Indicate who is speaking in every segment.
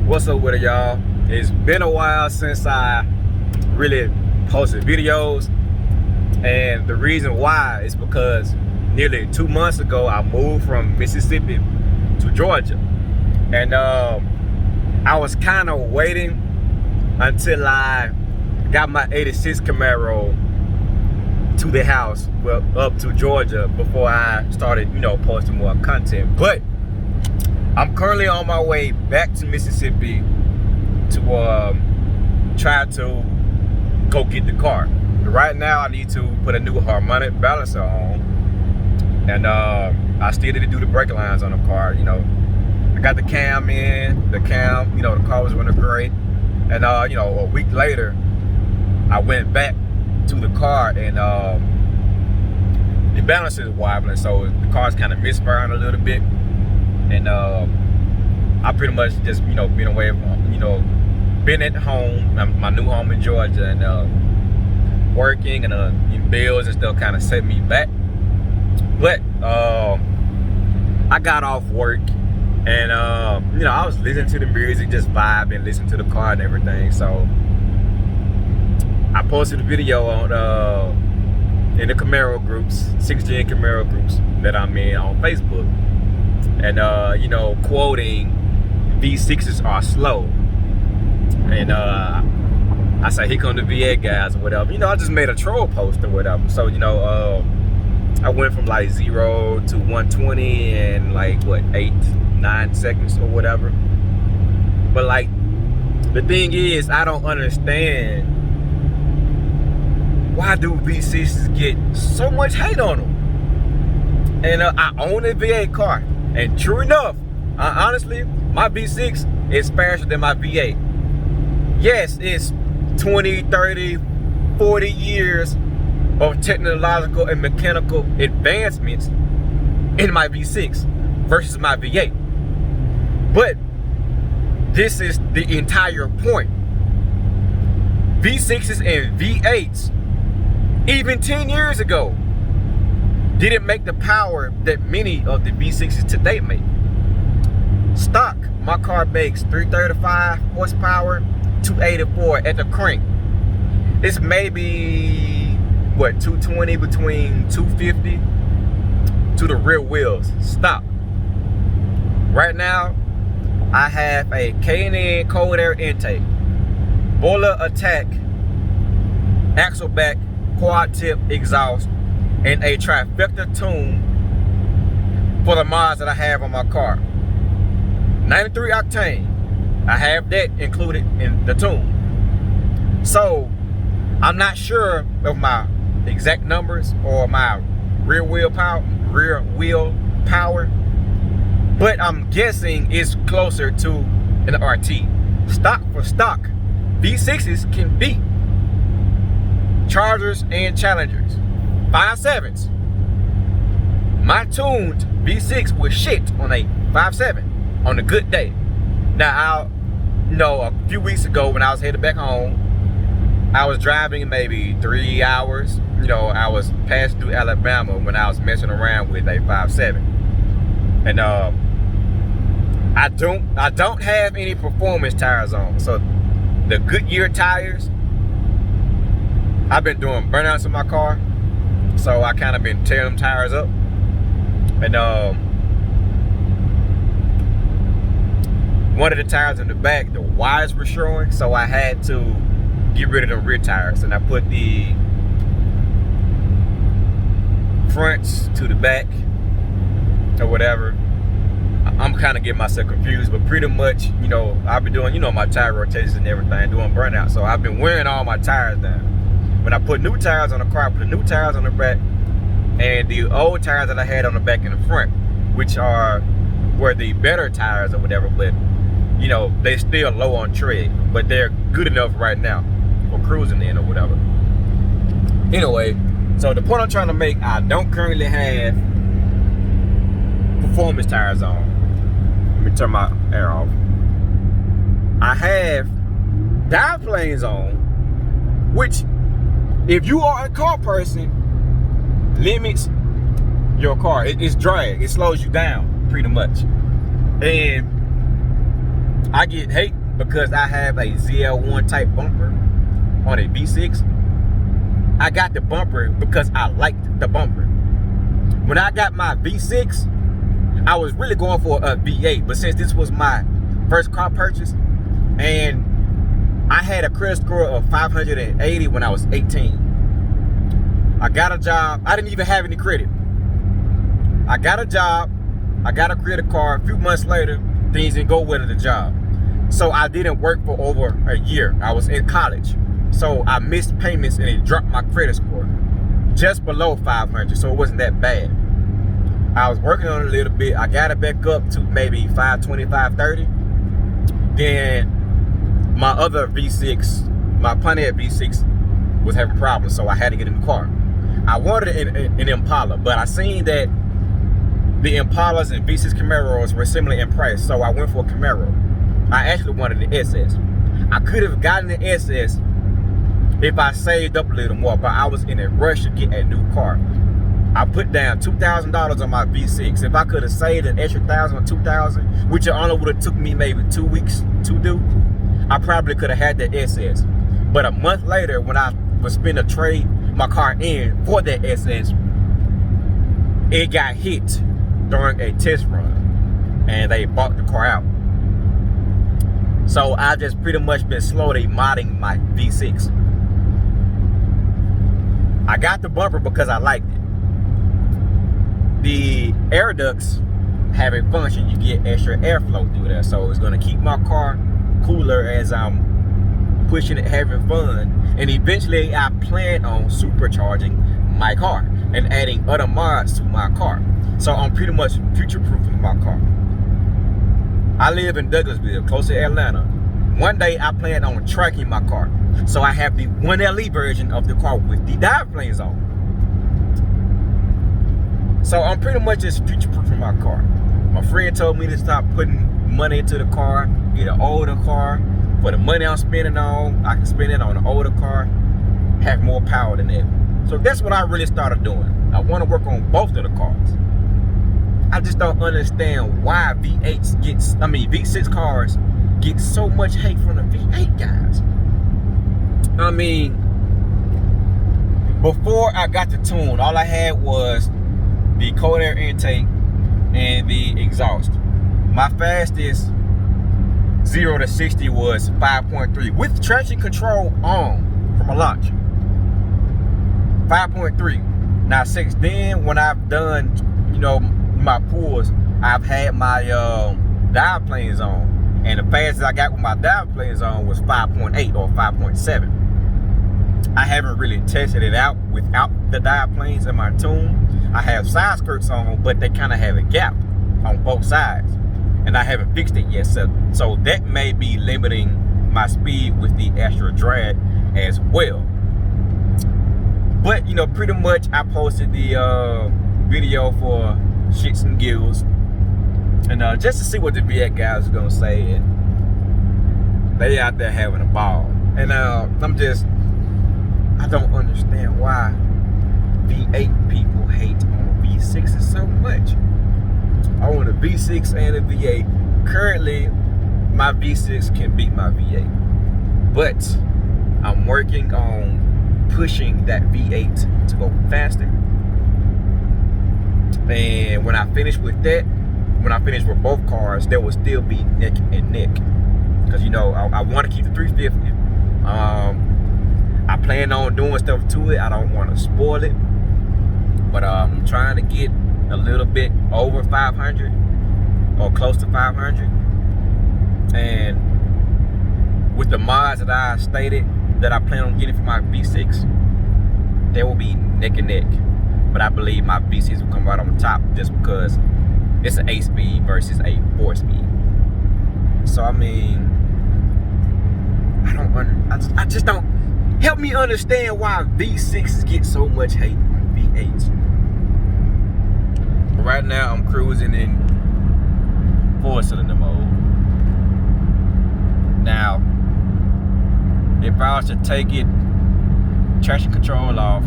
Speaker 1: What's up with it, y'all? It's been a while since I really posted videos, and the reason why is because nearly 2 months ago I moved from Mississippi to Georgia, and I was kind of waiting until I got my '86 Camaro to the house, well, up to Georgia, before I started, posting more content. But I'm currently on my way back to Mississippi to try to go get the car. Right now I need to put a new harmonic balancer on, and I still need to do the brake lines on the car. I got the cam in, the car was running great, and a week later I went back to the car, and the balancer is wobbling, so the car's kind of misfiring a little bit. And I pretty much just been away from been at home, my new home in Georgia, and working, and bills and stuff kind of set me back. But I got off work, and I was listening to the music, just vibing, listening to the car and everything. So I posted a video on in the Camaro groups, 6Gen Camaro groups that I'm in on Facebook. And quoting V6s are slow, and I say, here come the V8 guys or whatever. I just made a troll post or whatever. So I went from like 0 to 120 in like 8-9 seconds or whatever. But like, the thing is, I don't understand, why do V6s get so much hate on them? And I own a V8 car. And true enough, honestly, my V6 is faster than my V8. Yes, it's 20, 30, 40 years of technological and mechanical advancements in my V6 versus my V8. But this is the entire point. V6s and V8s, even 10 years ago, didn't make the power that many of the V6s today make. Stock, my car makes 335 horsepower, 284 at the crank. It's maybe 220 between 250 to the rear wheels. Stock. Right now, I have a K&N cold air intake, boiler attack, axle back, quad tip exhaust, and a trifecta tune for the mods that I have on my car. 93 octane, I have that included in the tune. So I'm not sure of my exact numbers or my rear wheel power, but I'm guessing it's closer to an RT. Stock for stock, V6s can beat Chargers and Challengers. 5.7s. My tuned V6 was shit on a 5.7 on a good day. Now, a few weeks ago when I was headed back home, I was driving maybe 3 hours. I was passing through Alabama when I was messing around with a 5.7, and I don't have any performance tires on. So the Goodyear tires, I've been doing burnouts in my car. So I kind of been tearing them tires up, and one of the tires in the back, the wires were showing, so I had to get rid of the rear tires, and I put the fronts to the back or whatever. I'm kind of getting myself confused, but pretty much, I've been doing, my tire rotations and everything, doing burnouts. So I've been wearing all my tires down. When I put new tires on the car, I put new tires on the back, and the old tires that I had on the back and the front, which were the better tires or whatever, but they still low on tread, but they're good enough right now for cruising in or whatever. Anyway, so the point I'm trying to make, I don't currently have performance tires on. Let me turn my air off. I have dive planes on, which, if you are a car person, limits your car. It's drag. It slows you down pretty much. And I get hate because I have a ZL1 type bumper on a V6. I got the bumper because I liked the bumper. When I got my V6, I was really going for a V8, but since this was my first car purchase, and I had a credit score of 580 when I was 18. I got a job. I didn't even have any credit. I got a job. I got a credit card. A few months later, things didn't go well at the job. So I didn't work for over a year. I was in college. So I missed payments and it dropped my credit score just below 500. So it wasn't that bad. I was working on it a little bit. I got it back up to maybe 520, 530. Then my other V6, my Pontiac V6 was having problems. So I had to get in the car. I wanted an Impala, but I seen that the Impalas and V6 Camaros were similar in price. So I went for a Camaro. I actually wanted the SS. I could have gotten the SS if I saved up a little more, but I was in a rush to get a new car. I put down $2,000 on my V6. If I could have saved an extra $1,000 or $2,000, which it only would have took me maybe 2 weeks to do, I probably could have had the SS. But a month later, when I was finna trade my car in for that SS, it got hit during a test run, and they bought the car out. So I just pretty much been slowly modding my V6. I got the bumper because I liked it. The air ducts have a function. You get extra airflow through there. So it's gonna keep my car cooler as I'm pushing it, having fun. And eventually I plan on supercharging my car and adding other mods to my car. So I'm pretty much future-proofing my car. I live in Douglasville, close to Atlanta. One day I plan on tracking my car. So I have the 1LE version of the car with the dive planes on. So I'm pretty much just future-proofing my car. My friend told me to stop putting money into the car, get an older car. For the money I'm spending on, I can spend it on an older car, have more power than that. So that's what I really started doing. I want to work on both of the cars. I just don't understand why V6 cars get so much hate from the V8 guys. I mean, before I got the tune, all I had was the cold air intake and the exhaust. My fastest 0 to 60 was 5.3 with traction control on from a launch. 5.3. Now since then, when I've done, my pulls, I've had my dive planes on, and the fastest I got with my dive planes on was 5.8 or 5.7. I haven't really tested it out without the dive planes in my tune. I have side skirts on, but they kind of have a gap on both sides, and I haven't fixed it yet. So that may be limiting my speed with the extra drag as well. But pretty much I posted the video for shits and giggles, and just to see what the V8 guys are gonna say, and they out there having a ball. And I don't understand why V8 people hate on V6s so much. I want a V6 and a V8. Currently, my V6 can beat my V8, but I'm working on pushing that V8 to go faster. And when I finish with that, when I finish with both cars, there will still be neck and neck. Because I want to keep the 350. I plan on doing stuff to it. I don't want to spoil it, but I'm trying to get a little bit over 500 or close to 500. And with the mods that I stated that I plan on getting for my V6, there will be neck and neck. But I believe my V6 will come right on the top just because it's an 8-speed versus a 4-speed. So I mean, I just don't. Help me understand why V6s get so much hate on V8s. Right now I'm cruising in 4-cylinder mode. Now, if I was to take it, traction control off,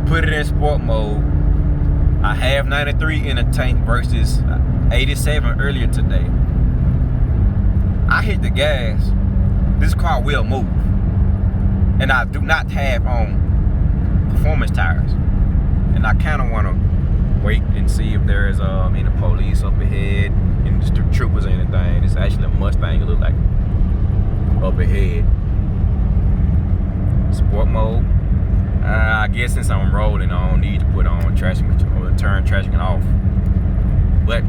Speaker 1: put it in sport mode, I have 93 in the tank versus 87 earlier today. hit the gas, this car will move. And I do not have performance tires. And I kind of want to wait and see if there is any police up ahead, and just the troopers or anything. It's actually a Mustang, it look like, up ahead. Sport mode. I guess since I'm rolling, I don't need to put on traction control or turn traction off. But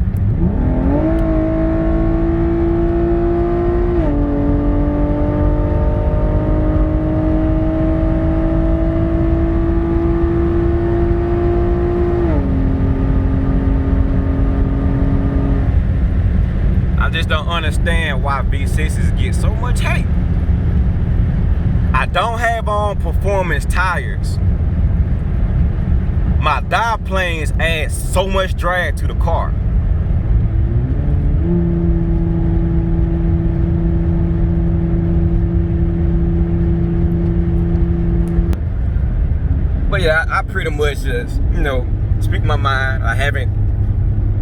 Speaker 1: I just don't understand why V6s get so much hate. I don't have on performance tires. My dive planes add so much drag to the car. But yeah, I pretty much just, speak my mind. I haven't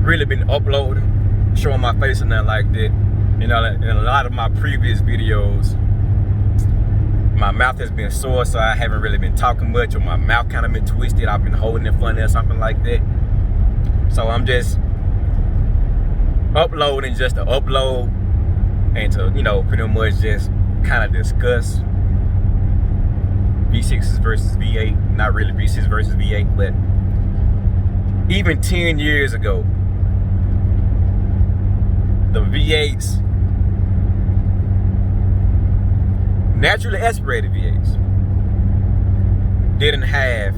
Speaker 1: really been uploading, showing my face or nothing like that. In a lot of my previous videos, my mouth has been sore, so I haven't really been talking much, or my mouth kind of been twisted. I've been holding it funny or something like that. So I'm just uploading just to upload and to, pretty much just kind of discuss V6s versus V8. Not really V6 versus V8, but even 10 years ago, the V8s, naturally aspirated V8s, didn't have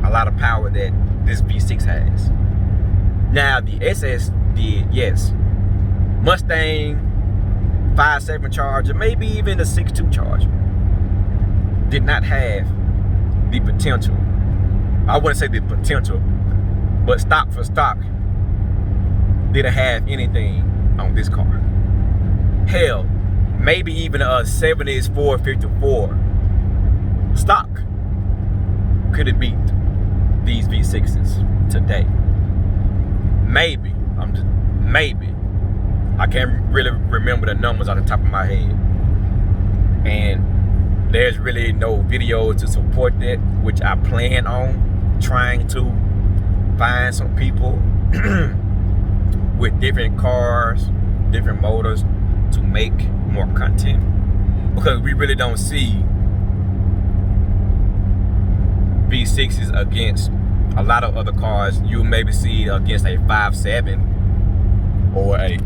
Speaker 1: a lot of power that this V6 has. Now the SS did, yes. Mustang 5.7 Charger, maybe even the 6.2 Charger, did not have the potential. I wouldn't say the potential, but stock for stock, didn't have anything on this car. Hell, maybe even a 70s 454 stock could have beat these V6s today. Maybe. Maybe. I can't really remember the numbers off the top of my head. And there's really no video to support that, which I plan on trying to find some people with different cars, different motors, to make more content, because we really don't see V6s against a lot of other cars. You maybe see against a 5.7 or a